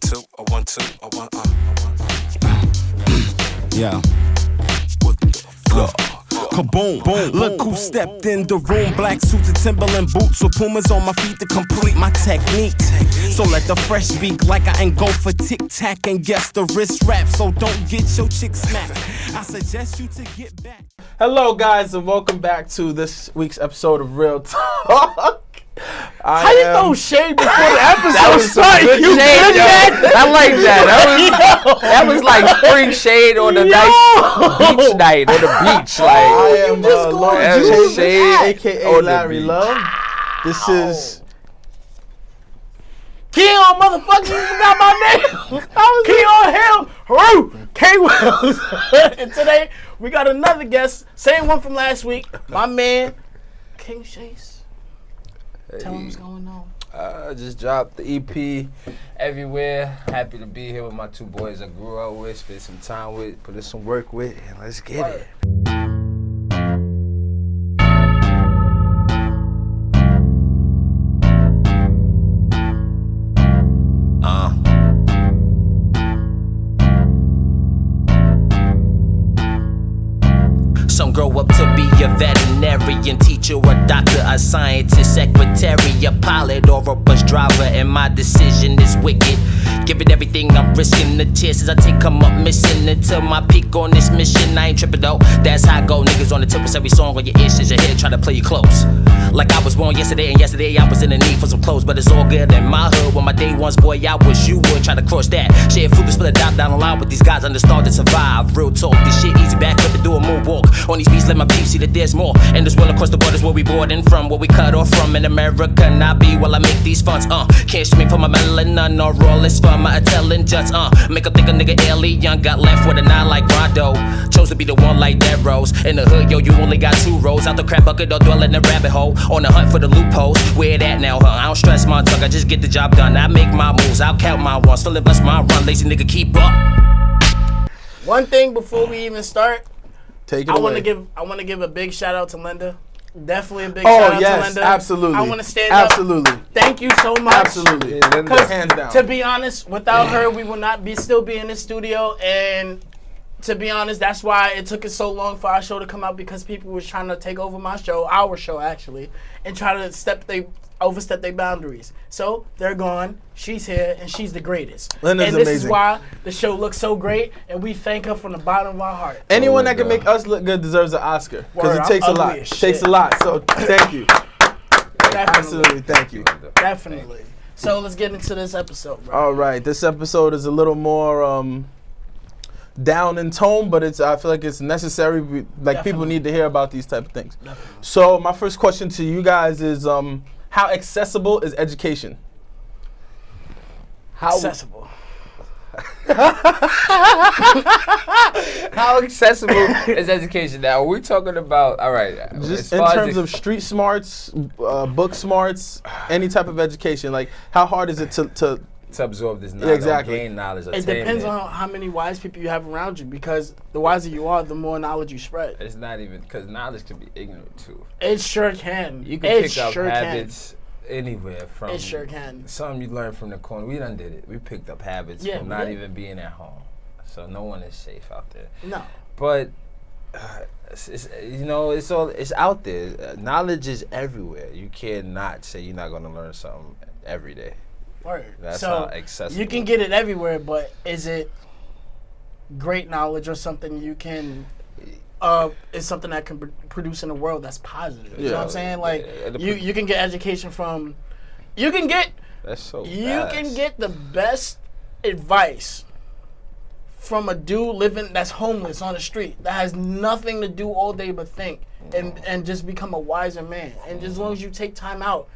two, a 1 2, a 1 Yeah. What the fuck? Kaboom, boom, look who stepped in the room. Black suits and Timberland boots with Pumas on my feet to complete my technique. So let the fresh speak like I ain't go for tic-tac and guess the wrist rap. So don't get your chick smacked. I suggest you to get back. Hello, guys, and welcome back to this week's episode of Real Talk. How you throw shade before the episode That was some started? good You shade, did yo. that? I like that. That was like spring shade on a nice beach night on the beach. I Like, am just Lord going James, shade a.k.a. on the Larry beach. Love. This is... Keon, motherfucker, you forgot my name. Keon Hill, Haru, K. Wells. And today, we got another guest, same one from last week, my man, King Chase. Tell him what's going on. I just dropped the EP everywhere. Happy to be here with my two boys I grew up with, spent some time with, put in some work with, and let's get it. Some grow up to be a veterinarian, teacher, a doctor, a scientist, secretary, a pilot, or a bus driver. And my decision is wicked. Give it everything, I'm risking the chances I take come up missing until my peak on this mission. I ain't tripping though, that's how I go. Niggas on the tip with every song on your ears, your head, try to play you close. Like I was born yesterday, and yesterday I was in the need for some clothes. But it's all good in my hood. When my day ones, boy, I wish you would try to cross that. Shit, food split a dot down the line with these guys understand to survive. Real talk, this shit easy, back up and do a moonwalk. On these beats, let my peeps see that there's more. And this world across the borders where we boarding from, where we cut off from. In America, not be while I make these funds. Can't stream for my melanin or all this for my intelligence. Make up think a nigga alien got left with a nine like Rondo. Chose to be the one like that Rose. In the hood, yo, you only got two roads. Out the crap bucket or dwell in the rabbit hole. On the hunt for the loopholes. Where it at now, huh? I don't stress my tongue, I just get the job done. I make my moves, I'll count my ones. Feeling blessed my run, lazy nigga keep up. One thing before we even start, Take it I away. want to give a big shout out to Linda. Definitely a big shout out to Linda. Absolutely. I want to stand Absolutely. up. Thank you so much. Absolutely. Because Hands down. to be honest, without her, we would not be still be in the studio. And to be honest, that's why it took us so long for our show to come out, because people was trying to take over my show, our show actually, and try to overstep their boundaries. So they're gone. She's here, and she's the greatest. Linda's and this amazing. is why the show looks so great, and we thank her from the bottom of our heart. Anyone that can make us look good deserves an Oscar. Because Word, it takes I'm a lot. ugly It as takes shit. a lot. So thank you. Definitely. Absolutely, thank you. Definitely. So let's get into this episode, bro. All right, this episode is a little more down in tone, but I feel like it's necessary. People Definitely. need to hear about these type of things. Definitely. So my first question to you guys is, how accessible is education? Accessible. How accessible is education now? We're talking about, all right. Just as in far as terms it- of street smarts, book smarts, any type of education. Like, how hard is it to to absorb this knowledge, exactly. gain knowledge, It depends on how many wise people you have around you, because the wiser you are, the more knowledge you spread. It's not even, because knowledge can be ignorant too. It sure can. You can it pick up sure habits anywhere from. It sure can. Something you learn from the corner. We done did it. We picked up habits Yeah, from we not did. even being at home. So no one is safe out there. No. But it's out there. Knowledge is everywhere. You cannot say you're not going to learn something every day. Word. That's so how accessible. you can get it everywhere, but is it great knowledge or something you can? Is something that can produce in the world that's positive. You know what I'm saying? Like you can get education from. You can get. That's so. You can get the best advice from a dude living that's homeless on the street that has nothing to do all day but think and just become a wiser man. And as long as you take time out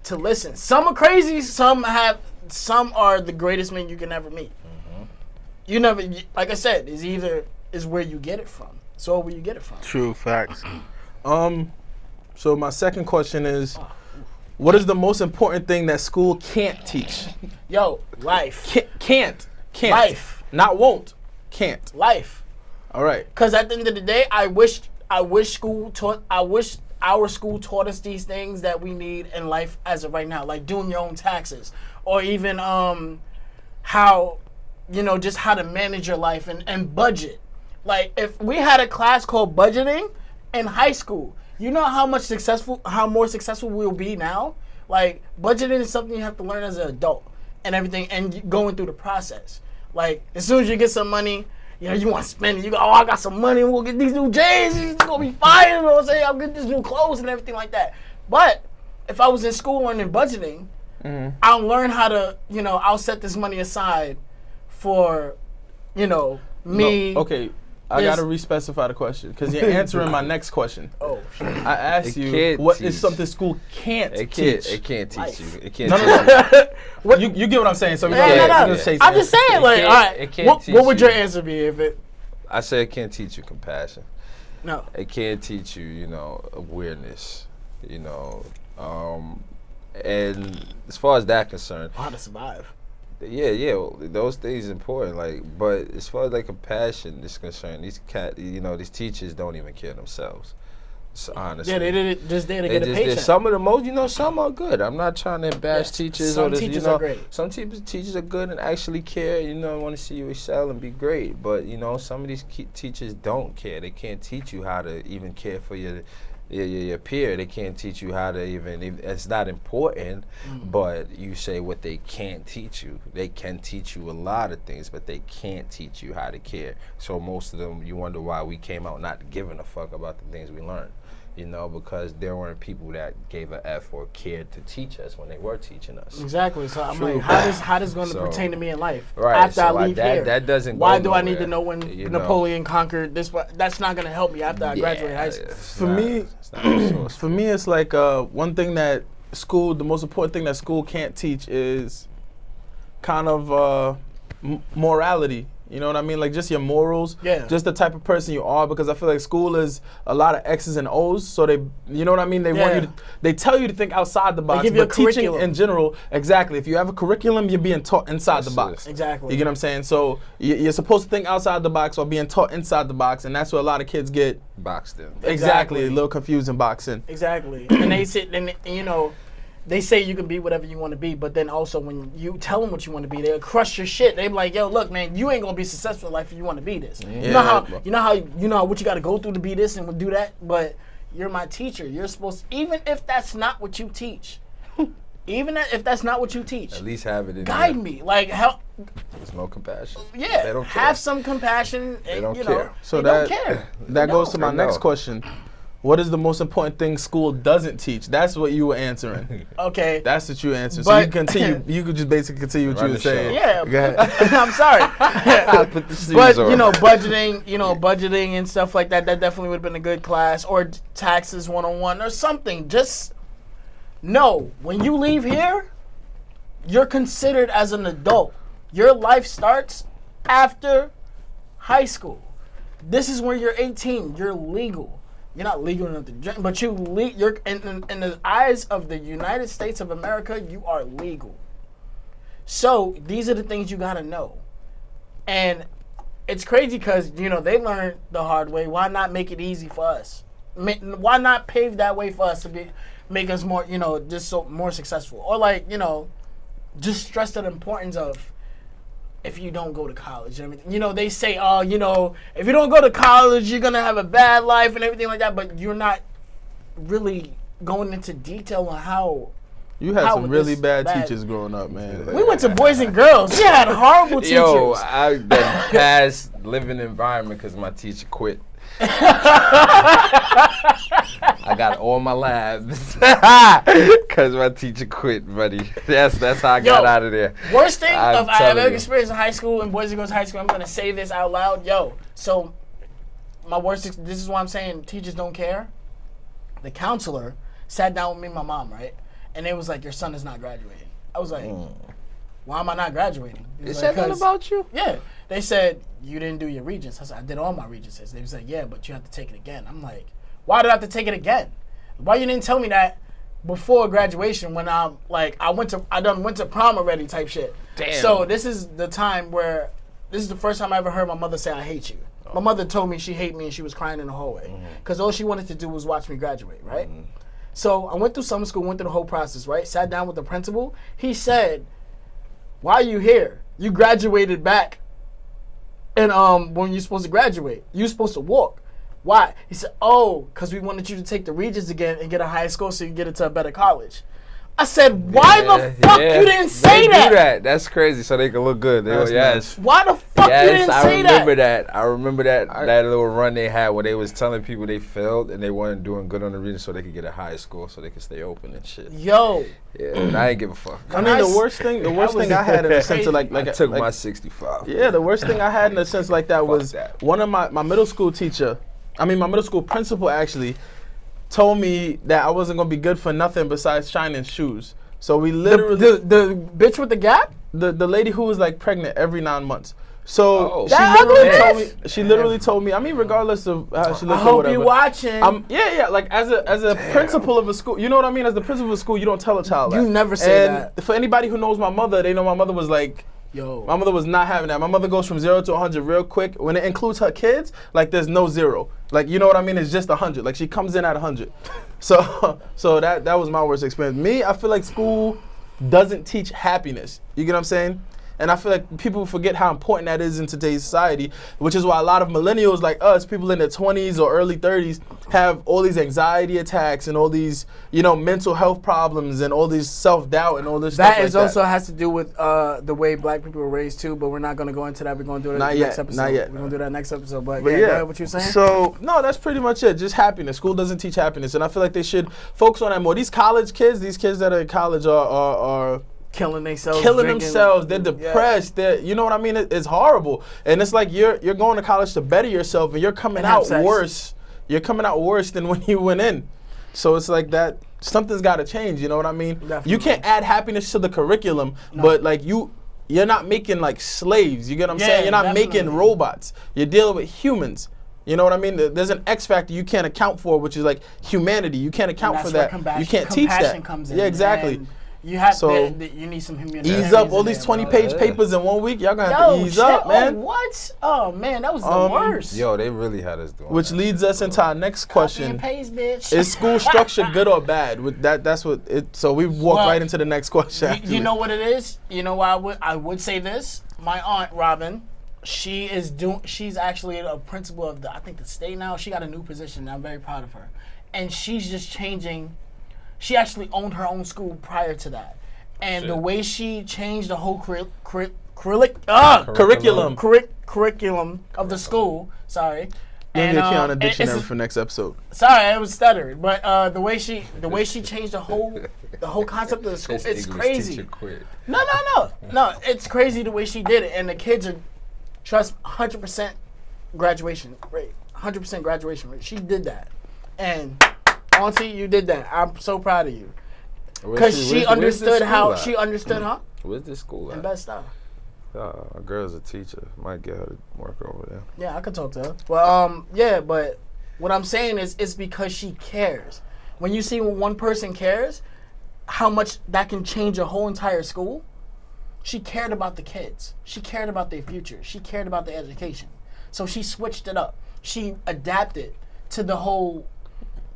to listen, some are crazy, some are the greatest men you can ever meet. You never, like I said, is where you get it from. So where you get it from. True facts. So my second question is, what is the most important thing that school can't teach? Yo, life. Can't. Life. Not won't. Can't. Life. All right. Because at the end of the day, I wish our school taught us these things that we need in life as of right now, like doing your own taxes, or even how how, just how to manage your life and budget. Like, if we had a class called budgeting in high school, you know how more successful we'll be now? Like, budgeting is something you have to learn as an adult and everything, and going through the process. Like, as soon as you get some money, you want to spend it. You go, oh, I got some money, we'll get these new J's, it's going to be fire, you know what I'm saying? I'll get these new clothes and everything like that. But if I was in school learning budgeting, I'll learn how to, I'll set this money aside for, me. No, okay, I got to re-specify the question because you're answering my next question. Oh, shit. I asked you, what is something school can't teach? It can't teach Life. you. It can't teach you. You get what I'm saying? So No. we're gonna I'm just saying, like, can't- all right, it can't what teach would you. your answer be if it, I say it can't teach you compassion. no. It can't teach you, awareness, and as far as that concerned, How to survive. yeah, those things important. Like, but as far as like compassion is concerned, these teachers don't even care themselves. So, honestly, Yeah, they did it just there to They get a just paycheck. did some of the most, some are good. I'm not trying to bash Yes, teachers some or this, teachers are great. Some teachers are good and actually care, want to see you excel and be great. But, some of these teachers don't care. They can't teach you how to even care for your peer. They can't teach you how to it's not important, but you say what they can't teach you. They can teach you a lot of things, but they can't teach you how to care. So most of them, you wonder why we came out not giving a fuck about the things we learned. Because there weren't people that gave a F or cared to teach us when they were teaching us. Exactly. So I'm True. like, how does going to So- pertain to me in life Right, after so I like leave that- here? that doesn't Why go do I need nowhere, to know when Napoleon conquered this? That's not going to help me after I graduate high school. For me, For me, it's like one thing that the most important thing that school can't teach is kind of morality. You know what I mean? Like just your morals, Yeah. just the type of person you are. Because I feel like school is a lot of X's and O's. So you know what I mean? They want you Yeah. they tell you to think outside the box. give you a but teaching curriculum. in general, exactly. If you have a curriculum, you're being taught inside the That's box. Exactly. You get what I'm saying? So you're supposed to think outside the box or being taught inside the box, and that's where a lot of kids get Boxed in. exactly a little confused in boxing. Exactly. And they sit and they say you can be whatever you want to be, but then also when you tell them what you want to be, they'll crush your shit. They be like, "Yo, look, man, you ain't gonna be successful in life if you want to be this. You know what you got to go through to be this and do that. But you're my teacher. You're supposed to, even if that's not what you teach, if that's not what you teach, At least have it in guide there. me. Like help. There's no compassion. Yeah, They don't care. have some compassion. They don't you care. Know, So they don't care. that goes to my They next know. question. What is the most important thing school doesn't teach? That's what you were answering. Okay. That's what you answered. So But- you continue. You could just basically continue what Run you were the show. saying. Yeah, Go ahead. I'm sorry. Put the shoes But on. budgeting and stuff like that definitely would have been a good class, or taxes 101 or something. Just know when you leave here, you're considered as an adult. Your life starts after high school. This is when you're 18. You're legal. You're not legal enough to drink, but you're in the eyes of the United States of America, you are legal. So these are the things you gotta know. And it's crazy because, they learned the hard way. Why not make it easy for us? Why not pave that way for us to make us more, more successful? Or just stress the importance of if you don't go to college and everything. They say, if you don't go to college, you're going to have a bad life and everything like that. But you're not really going into detail on how. You had How some would really this bad bad- teachers growing up, man. We went to boys and girls. We had horrible teachers. Yo, I the past living environment because my teacher quit. I got all my labs because my teacher quit, buddy. That's how I got out of there. Worst thing I'm I've telling ever you. experienced in high school, in Boys and Girls High School, I'm going to say this out loud. So this is why I'm saying teachers don't care. The counselor sat down with me and my mom, right? And they was like, your son is not graduating. I was like, why am I not graduating? He They was said like, that about you? Yeah. They said, you didn't do your regents. I said, I did all my regents. They was like, yeah, but you have to take it again. I'm like, why did I have to take it again? Why you didn't tell me that before graduation when I done went to prom already type shit. Damn. So this is the time where, this is the first time I ever heard my mother say, I hate you. My mother told me she hated me and she was crying in the hallway. Because all she wanted to do was watch me graduate, right? So I went through summer school, went through the whole process, right? Sat down with the principal. He said, why are you here? You graduated back, and when you're supposed to graduate, you're supposed to walk. Why? He said, oh, because we wanted you to take the Regents again and get a higher score so you can get into a better college. I said, why the fuck you didn't say they that? do that? That's crazy. So they can look good. They go, yes. Why the fuck you didn't Yes, say I remember that. I remember that little run they had where they was telling people they failed and they weren't doing good on the region so they could get a higher score so they could stay open and shit. Yo. Yeah, and I ain't give a fuck. I mean, the worst thing I had in the sense of like I took like, my 65. Yeah, the worst thing I had in a sense like that was that. one of my middle school my middle school principal actually told me that I wasn't gonna be good for nothing besides shining shoes. So we literally The bitch with the gap? the lady who was like pregnant every 9 months. So Oh. she That literally ugly told bitch? me. She literally told me. I mean, regardless of how she I looked or hope whatever. you're watching. Yeah. Like as a principal of a school, you know what I mean. As the principal of a school, you don't tell a child that. You never say and that. For anybody who knows my mother, they know my mother was like. Yo. My mother was not having that. My mother goes from 0 to 100 real quick. When it includes her kids, like there's no 0. Like you know what I mean? It's just 100. Like she comes in at 100. So that was my worst experience. Me, I feel like school doesn't teach happiness. You get what I'm saying? And I feel like people forget how important that is in today's society, which is why a lot of millennials like us, people in their 20s or early 30s, have all these anxiety attacks and all these, mental health problems and all these self-doubt and all this stuff That like is also has to do with the way black people were raised too, but we're not going to go into that. We're going to do it Not next yet, episode. not yet. We're going to do that next episode. But But yeah, go ahead, what you saying? So no, that's pretty much it. Just happiness. School doesn't teach happiness, and I feel like they should focus on that more. These college kids, these kids that are in college are killing themselves. killing drinking. themselves. They're depressed. They're, you know what I mean? It's horrible. And it's like you're going to college to better yourself, and you're coming And have out sex. worse. You're coming out worse than when you went in. So it's like that. Something's got to change. You know what I mean? Definitely. You can't add happiness to the curriculum, but like you're not making like slaves. You get what I'm Yeah, saying? You're not making definitely. robots. You're dealing with humans. You know what I mean? There's an X factor you can't account for, which is like humanity. You can't account And for that's that. where You can't teach compassion that. comes in. Yeah, exactly. And you have So, you need some humanity. Ease up all these 20-page papers in 1 week. Y'all gonna have to ease up, man. Oh, what? Oh man, that was the worst. Yo, they really had us doing Which that. leads us into our next Copy question: and paste, bitch. Is school structure good or bad? With that's what it. So we walk Well, right into the next question. You actually. know what it is? You know why I would say this? My aunt Robin, she's actually a principal of the state now. She got a new position. I'm very proud of her. And she's just changing. She actually owned her own school prior to that. And the way she changed the whole curriculum of the school, sorry. You're And, gonna get on a it's dictionary just- for next episode. Sorry, I was stuttering. But the way she changed the whole concept of the school, This it's English crazy. teacher quit. No, it's crazy the way she did it, and the kids are, trust, 100% graduation rate, 100% graduation rate. She did that, and Auntie, you did that. I'm so proud of you, because she understood how she understood, huh? Where's this school And at? best stuff. A girl's a teacher. Might get her to work over there. Yeah, I could talk to her. Well, yeah, but what I'm saying is, it's because she cares. When you see when one person cares, how much that can change a whole entire school. She cared about the kids. She cared about their future. She cared about their education. So she switched it up. She adapted to the whole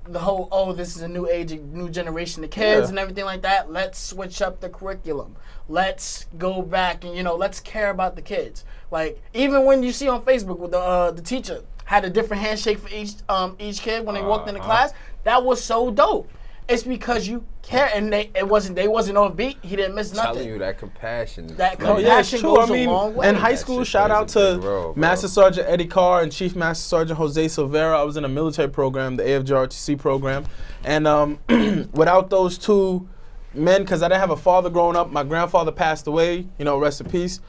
this is a new age, a new generation of kids and everything like that. Let's switch up the curriculum. Let's go back and let's care about the kids. Like even when you see on Facebook with the teacher had a different handshake for each kid when they walked into class, that was so dope. It's because you care, and they wasn't off beat. He didn't miss nothing. Telling you that compassion. That Oh yeah, it's compassion true. goes I mean, a long way. in high That school, shit shout out plays a to big role, bro. Master Sergeant Eddie Carr and Chief Master Sergeant Jose Silvera. I was in a military program, the AFGRTC program, and without those two men, because I didn't have a father growing up. My grandfather passed away. Rest in peace.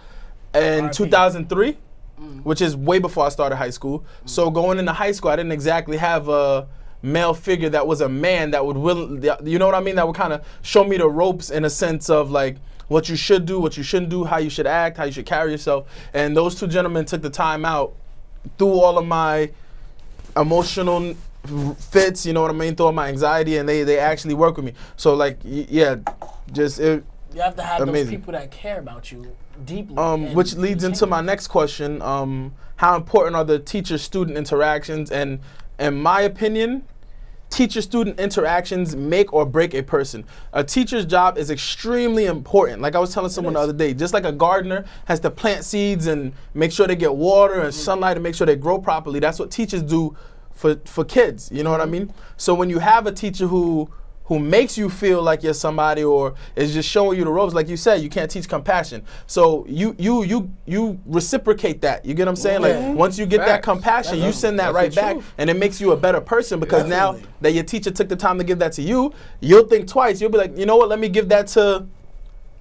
In 2003, which is way before I started high school. So going into high school, I didn't exactly have a male figure that was a man that would you know what I mean, that would kind of show me the ropes in a sense of like what you should do, what you shouldn't do, how you should act, how you should carry yourself. And those two gentlemen took the time out through all of my emotional fits, you know what I mean, through all my anxiety, and they actually work with me. So like just it. You have to have Amazing. those people that care about you deeply. and Which leads into change. my next question. How important are the teacher-student interactions? And in my opinion, teacher-student interactions make or break a person. A teacher's job is extremely important. Like I was telling someone the other day, just like a gardener has to plant seeds and make sure they get water and sunlight and make sure they grow properly, that's what teachers do for kids. You know what I mean? So when you have a teacher who makes you feel like you're somebody or is just showing you the ropes, like you said, you can't teach compassion. So you reciprocate that. You get what I'm saying? Like once you get that compassion, you send that right back, and it makes you a better person because now that your teacher took the time to give that to you, you'll think twice. You'll be like, you know what? Let me give that to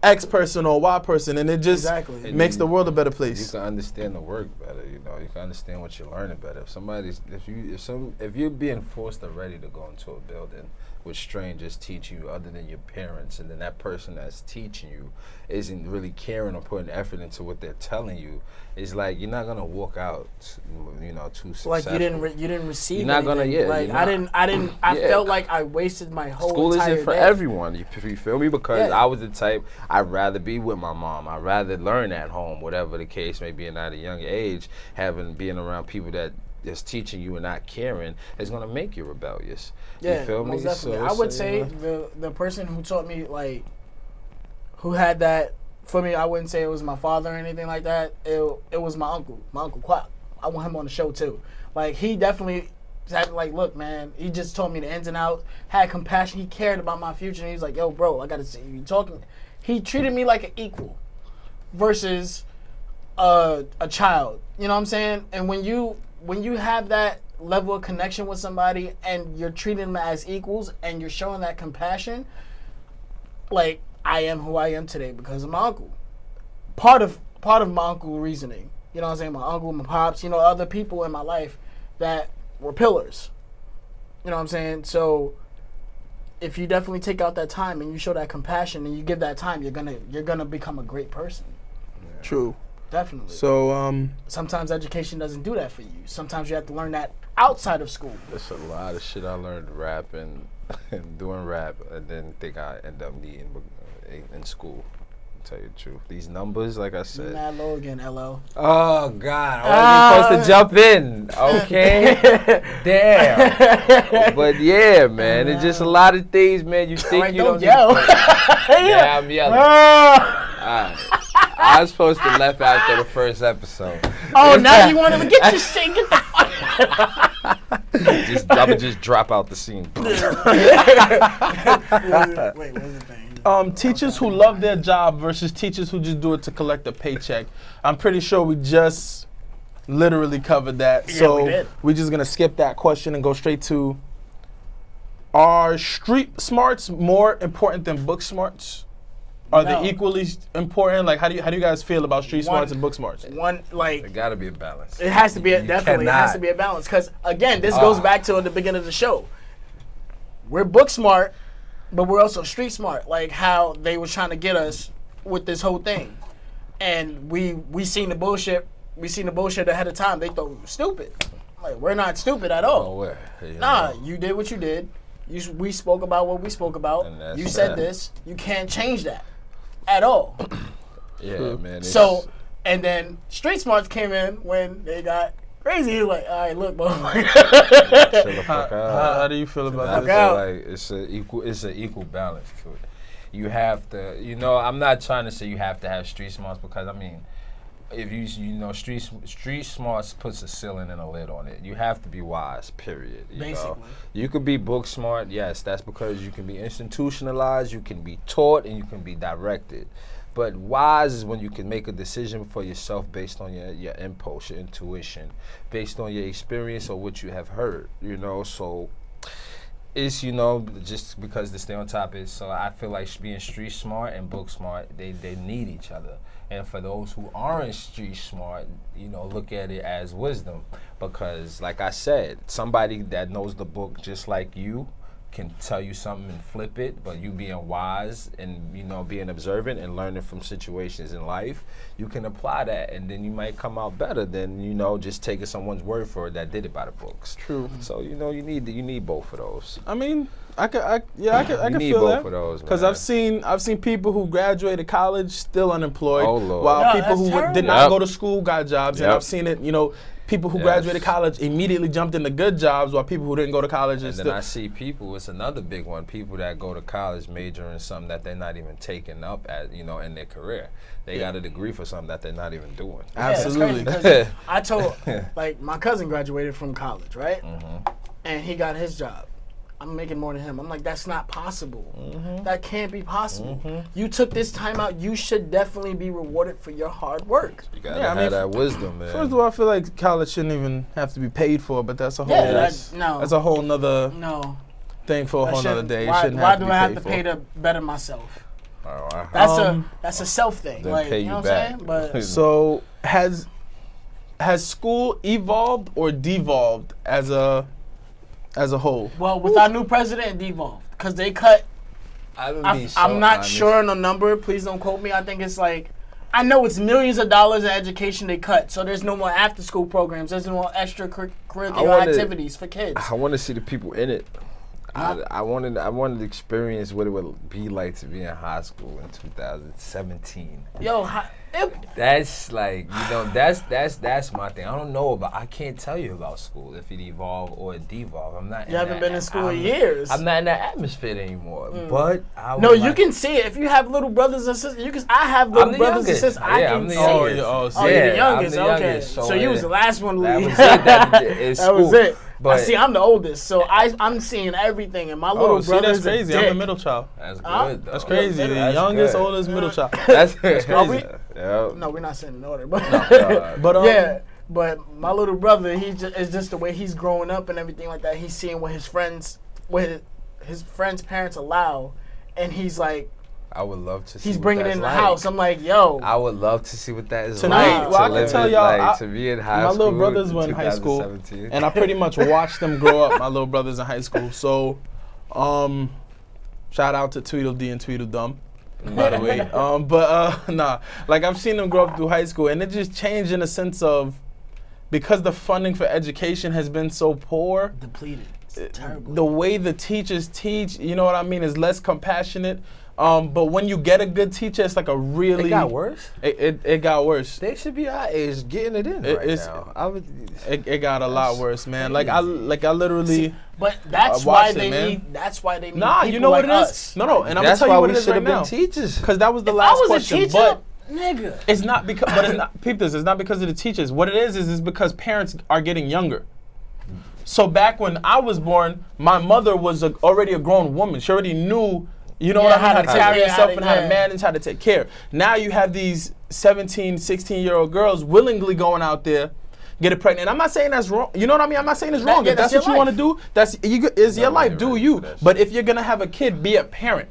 X person or Y person, and it just makes the world a better place. You can understand the work better, you know. You can understand what you're learning better. If you're being forced already to go into a building with strangers teaching you other than your parents, and then that person that's teaching you isn't really caring or putting effort into what they're telling you, it's like you're not gonna walk out, you know, too successful. Like you didn't receive. You're not gonna, anything. Like I didn't. I felt like I wasted my whole School entire isn't for day. everyone. You feel me? Because I was the type, I'd rather be with my mom. I'd rather learn at home, whatever the case may be. And at a young age, being around people that is teaching you and not caring is gonna make you rebellious. Yeah, you feel me? most definitely. So I would say the person who taught me, like, who had that for me, I wouldn't say it was my father or anything like that. It was my uncle Quack. I want him on the show too. Like, he definitely had, like, look, man, he just told me the ins and outs, had compassion, he cared about my future, and he was like, yo, bro, I gotta see you talking. He treated me like an equal versus a child. You know what I'm saying? And when you have that level of connection with somebody and you're treating them as equals and you're showing that compassion, like, I am who I am today because of my uncle. Part of my uncle reasoning. You know what I'm saying? My uncle, my pops, you know, other people in my life that were pillars. You know what I'm saying? So if you definitely take out that time and you show that compassion and you give that time, you're gonna become a great person. True. Definitely. So sometimes education doesn't do that for you. Sometimes you have to learn that outside of school. There's a lot of shit I learned rapping and doing rap and didn't think I end up needing in school. To tell you the truth, these numbers, like I said. Mad low again, LL. Oh God, I wasn't supposed to jump in. Okay, damn. But yeah, man, it's just a lot of things, man. You think you don't yell. Yeah, I'm yelling. Alright. I was supposed to left after the first episode. Oh, now you want to get your shit? Get the fuck. I would just drop out the scene. Wait, where's the thing? Teachers who love their job versus teachers who just do it to collect a paycheck. I'm pretty sure we just literally covered that. Yeah, so we did. we're just going to skip that question and go straight to, are street smarts more important than book smarts? Are they equally important? Like, how do you guys feel about street smarts and book smarts? One, like, There gotta be a balance. it has to be definitely. It has to cannot. be a balance because again, this goes back to the beginning of the show. We're book smart, but we're also street smart. Like how they were trying to get us with this whole thing, and we seen the bullshit. We seen the bullshit ahead of time. They thought we were stupid. Like, we're not stupid at all. Oh, where? You Nah, know. you did what you did. We spoke about what we spoke about. And that's You said that. this. You can't change that at all. Yeah, man. it's- So, and then street smarts came in when they got crazy. He was like, all right, look, motherfucker. chill the fuck out. How do you feel about I that? feel out. like it's an equal balance to it. You have to, you know, I'm not trying to say you have to have street smarts because I mean, if you know street smarts puts a ceiling and a lid on it. You have to be wise. Period. You know? Basically. You could be book smart. Yes, that's because you can be institutionalized. You can be taught and you can be directed. But wise is when you can make a decision for yourself based on your impulse, your intuition, based on your experience or what you have heard. You know, so. It's, you know, just because to stay on topic, so I feel like being street smart and book smart, they need each other. And for those who aren't street smart, you know, look at it as wisdom. Because, like I said, somebody that knows the book just like you can tell you something and flip it, but you being wise and, you know, being observant and learning from situations in life, you can apply that and then you might come out better than, you know, just taking someone's word for it that did it by the books. True. So, you know, you need both of those. I mean, I can You need feel both that of those, because man. I've seen people who graduated college still unemployed, Oh, Lord. while No, people that's who terrible. did not Yep. go to school got jobs, and Yep. I've seen it. You know, people who Yes. graduated college immediately jumped into good jobs, while people who didn't go to college And is then still. I see people, it's another big one, people that go to college major in something that they're not even taking up at, in their career. They got a degree for something that they're not even doing. Absolutely. Yeah, it's crazy 'cause I told, like, my cousin graduated from college, right? Mm-hmm. And he got his job. I'm making more than him. I'm like, that's not possible. Mm-hmm. That can't be possible. You took this time out. You should definitely be rewarded for your hard work. You gotta Yeah, I have mean, that wisdom, man. First of all, I feel like college shouldn't even have to be paid for, but that's a whole Yeah, no. that's a whole nother No. thing for a That whole nother shouldn't- day. It Why, shouldn't why have to do be I have paid to for. pay to better myself? Oh, That's a self thing. Then Like, pay you know you what I'm saying? back. But So has school evolved or devolved as a whole? well, with our new president, it devolved because they cut. I'm not sure on the number. Please don't quote me. I think it's like, I know it's millions of dollars of education they cut. So there's no more after school programs. There's no more extracurricular activities for kids. I want to see the people in it. I wanted to experience what it would be like to be in high school in 2017. Yo, That's like, that's my thing. I don't know I can't tell you about school, if it evolved or it devolved. I'm not. you haven't been in school in years. I'm not in that atmosphere anymore. But I No, would you like- can see it if you have little brothers and sisters. You can. I have little the brothers and youngest. sisters. I Yeah, can I'm the see youngest. it. Oh, Oh, you're the Yeah, I'm youngest. the Okay, youngest, so so you yeah. was the last one. That Louis. was it. That is That was school. it. I But see. I'm the oldest, so I'm seeing everything, and my little Oh, see, brother's that's crazy. A I'm dick. the middle child. that's good. Huh? Though. That's crazy. The That's youngest, good. oldest, middle child. That's Are we? Yeah. No, we're not saying in order, but But yeah. But my little brother, it's just the way he's growing up and everything like that. He's seeing what his friends' parents allow, and he's like, I would love to see. he's what bringing it that's in the like. house. I'm like, yo, I would love to see what that is Tonight, like. well, I to can live tell it, y'all, like, to be in high my school. little brothers in were in high school, 2017. and I pretty much watched them grow up. My little brothers in high school. So, shout out to Tweedledee and Tweedledum, by the way. Nah, like I've seen them grow up through high school, and it just changed in a sense of, because the funding for education has been so poor, depleted. It's terrible. the way the teachers teach, you know what I mean, is less compassionate. But when you get a good teacher, it's like a really. It got worse. It got worse. They should be our age getting it in right it's- now. I would. It got a lot worse, man. Like I literally. But that's I why watched they it, man. need. That's why they need. Nah, people you know what like it is? us. No, and I'm gonna That's tell why you what we it is should right have been now. teachers. Because that was the If I last was question. a teacher, But nigga. it's not because. But it's not. Peep this. It's not because of the teachers. What it is because parents are getting younger. So back when I was born, my mother was already a grown woman. She already knew, you know Yeah, what I mean, how to how to carry take- yourself how and to- how to yeah. manage, how to take care. Now you have these 17, 16-year-old girls willingly going out there, get pregnant. I'm not saying that's wrong. You know what I mean? I'm not saying it's wrong. yeah, If that's that's what you your want to do, that's is your life. really Do ready you? for that But if you're gonna have a kid, be a parent.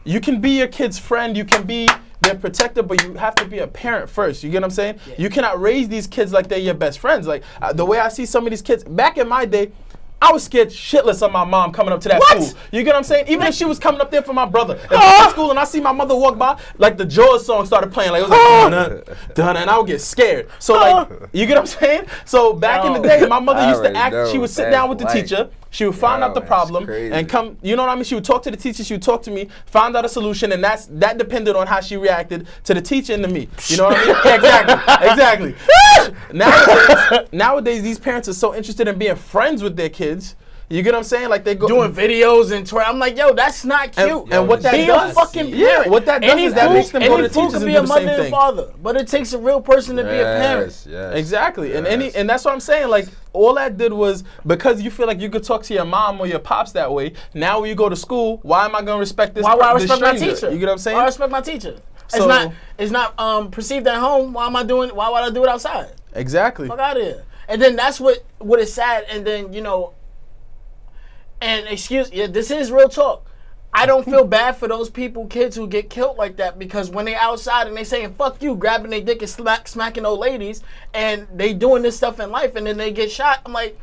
You can be your kid's friend. You can be their protector, but you have to be a parent first. You get what I'm saying? You cannot raise these kids like they're your best friends. Like the way I see some of these kids back in my day, I was scared shitless of my mom coming up to that school. You get what I'm saying? Even if she was coming up there for my brother. If I'm at school and I see my mother walk by, like the Jaws song started playing, like it was like dun, and I would get scared. So like, you get what I'm saying? So back in the day, my mother used to already act. know She would sit that's down with the like- teacher. She would find out the Yo, that's problem crazy. and come. You know what I mean? She would talk to the teacher. She would talk to me, find out a solution, and that depended on how she reacted to the teacher and to me. You know what I mean? Yeah, exactly. Nowadays, these parents are so interested in being friends with their kids. You get what I'm saying? Like they go Doing videos and tour. I'm like, yo, that's not cute. and what that be does- a fucking yeah, parent. what that does Any is that fool- makes them go to any the fool teachers can and be do a the mother same and thing. father, but it takes a real person to be a parent. Yes. Exactly, and Yes. and that's what I'm saying. Like all that did was because you feel like you could talk to your mom or your pops that way. Now when you go to school, why am I gonna respect this? Why would I this respect my stranger? teacher? You get what I'm saying? Why I respect my teacher? So- It's not perceived at home. Why would I do it outside? Exactly. Fuck out of here. And then that's what is sad. And then and this is real talk. I don't feel bad for those kids who get killed like that, because when they outside and they saying "fuck you," grabbing their dick and smacking old ladies, and they doing this stuff in life, and then they get shot. I'm like,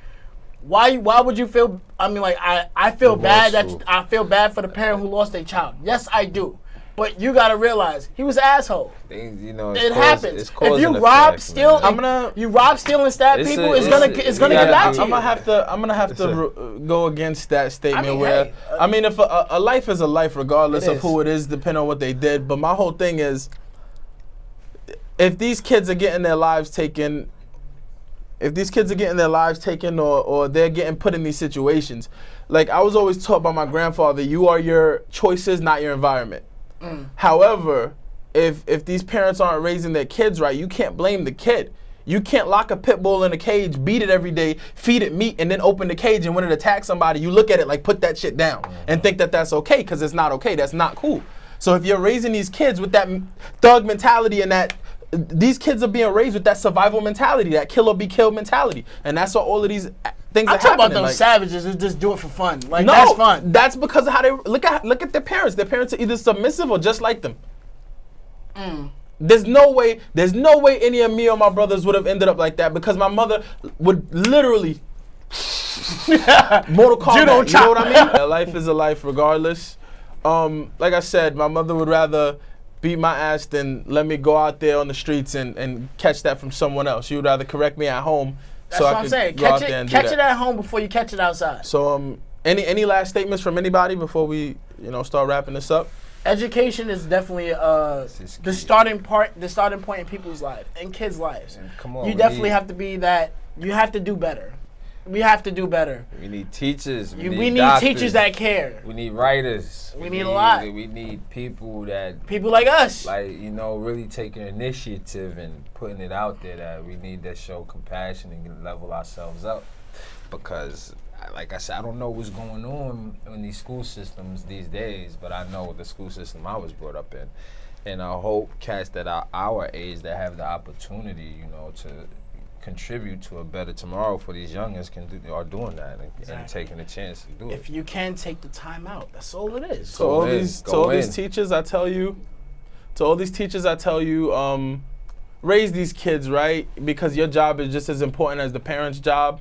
why would you feel? I mean, like I feel bad I feel bad for the parent who lost their child. Yes, I do. But you gotta realize he was an asshole. Things, It happens. It's If you rob, steal, you rob, steal, and stab It's people, a- it's gonna it's- get you gotta back do- to I'm you. gonna have to go against that statement. I mean, where hey, I mean, if a life is a life, regardless It of is. who it is, depending on what they did. But my whole thing is, if these kids are getting their lives taken, if these kids are getting their lives taken or they're getting put in these situations, like I was always taught by my grandfather, you are your choices, not your environment. However, if these parents aren't raising their kids right, you can't blame the kid. You can't lock a pit bull in a cage, beat it every day, feed it meat, and then open the cage, and when it attacks somebody, you look at it like, put that shit down, and think that that's okay, because it's not okay. That's not cool. So if you're raising these kids with that thug mentality and that, these kids are being raised with that survival mentality, that kill or be killed mentality, and that's what all of these things I'm are talking about happening. those Like, savages who just do it for fun. Like, no, that's fun. that's because of how they look at their parents. Their parents are either submissive or just like them. There's no way any of me or my brothers would have ended up like that, because my mother would literally Mortal Kombat. Judo You know what I mean? Life is a life regardless. Like I said, my mother would rather beat my ass than let me go out there on the streets and catch that from someone else. She would rather correct me at home. That's so what I I'm could saying. go out Catch there and it, do catch that. it at home before you catch it outside. So any last statements from anybody before we start wrapping this up? Education is definitely is the key. starting point in people's lives, in kids' lives. And come on, You we definitely need- have to be that. You have to do better. We have to do better. We need teachers. We need need doctors, teachers that care. We need writers. We need a lot. We need people that, People like us. like, really taking initiative and putting it out there, that we need to show compassion and level ourselves up. Because, like I said, I don't know what's going on in these school systems these days, but I know the school system I was brought up in. And I hope cats that are our age that have the opportunity, to contribute to a better tomorrow for these youngins are doing that and Exactly. taking a chance to do it. If you can take the time out, that's all it is. To all in, these go in. teachers, I tell you, raise these kids right, because your job is just as important as the parents' job.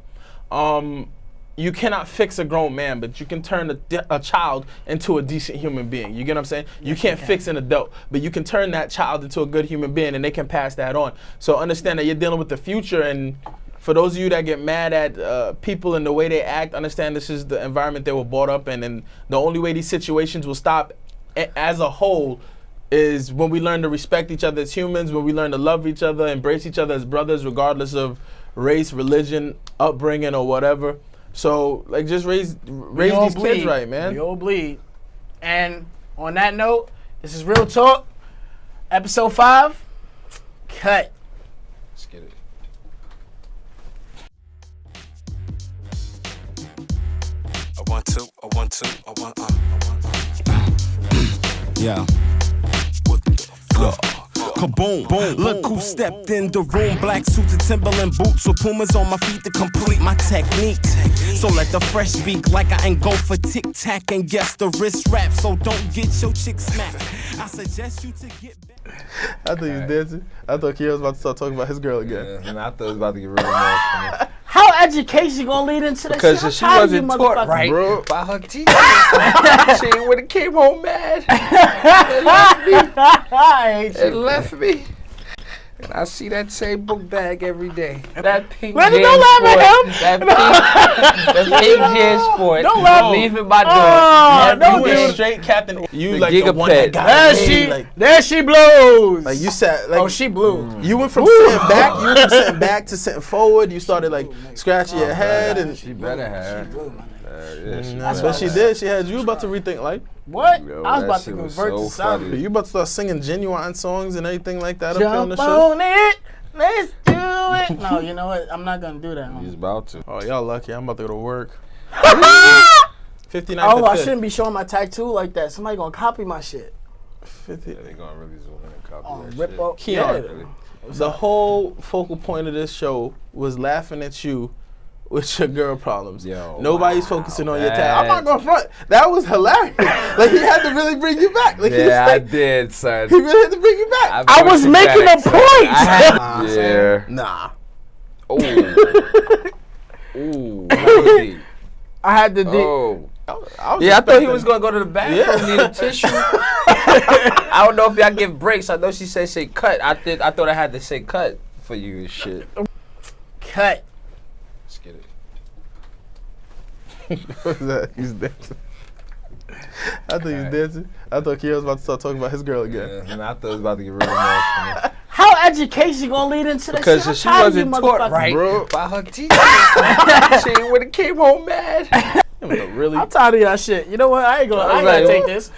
You cannot fix a grown man, but you can turn a child into a decent human being. You get what I'm saying? You can't fix an adult, but you can turn that child into a good human being, and they can pass that on. So understand that you're dealing with the future, and for those of you that get mad at people and the way they act, understand this is the environment they were brought up in, and the only way these situations will stop as a whole is when we learn to respect each other as humans, when we learn to love each other, embrace each other as brothers, regardless of race, religion, upbringing, or whatever. So, like, just raise these kids right, man. We all bleed. And on that note, this is Real Talk, episode 5. Cut. Let's get it. I want to, I want to, I want, Yeah. what the fuck? Kaboom, boom. Look who stepped in the room. Black suits and Timberland boots with Pumas on my feet to complete my technique. So let the fresh speak like I ain't go for tic-tac and guess the wrist rap. So don't get your chick smacked. I suggest you to get back. I thought he was dancing. I thought Keo was about to start talking about his girl again. Yeah, and I thought it was about to get real emotional. How education gonna lead into this Because shit? she I'm tired of you wasn't taught motherfuckers. right Bro. by her teacher. She would have came home mad I hate and you. left me. And I see that same book bag every day. That pink Lenny, Jan don't laugh Sport. at him. That pink Jan Sport. Don't laugh. Leave it by door. Oh, Every don't You do day. were straight captain. You The like the one that Gigapet. got There made, she, like, there she blows. like you sat like Oh, she blew. you went from sitting back, to sitting forward. You started like scratching your head, and She better have. Yeah, she that's better what she have. did. She had you about to rethink life. What? Yo, I was that about to shit was convert so to something. funny. You about to start singing genuine songs and everything like that up here on Jump the show. on it. Let's do it. No, you know what? I'm not gonna do that. He's about to. Oh, y'all lucky. I'm about to go to work. 59th Oh, to I 5th. shouldn't be showing my tattoo like that. Somebody gonna copy my shit. 50. Yeah, they gonna really zoom in and copy Oh, that rip shit. up. Keon, Yeah. the whole focal point of this show was laughing at you with your girl problems. Yo, Nobody's focusing on your man. tab. I'm not going front. That was hilarious. Like, he had to really bring you back. Like, he, was Yeah, I like, did, son. he really had to bring you back. I was making a point. Yeah. Nah. Oh. Ooh. Really? I had to do. Oh. I was Yeah, I thought he expecting- was gonna go to the bathroom, Yeah. need a tissue. I don't know if y'all give breaks. I know she said say cut. I thought I had to say cut for you and shit. Cut. Let's get it. What was that? He's dancing. I thought he was dancing. I thought Keo was about to start talking about his girl again. Yeah, and I thought it was about to get real emotional. How education gonna lead into that Because shit? if she I'm tired of you wasn't taught motherfuckers. right Bro. by her teacher, she would have came home mad. Really? I'm tired of y'all shit. You know what? I ain't gonna like, take this.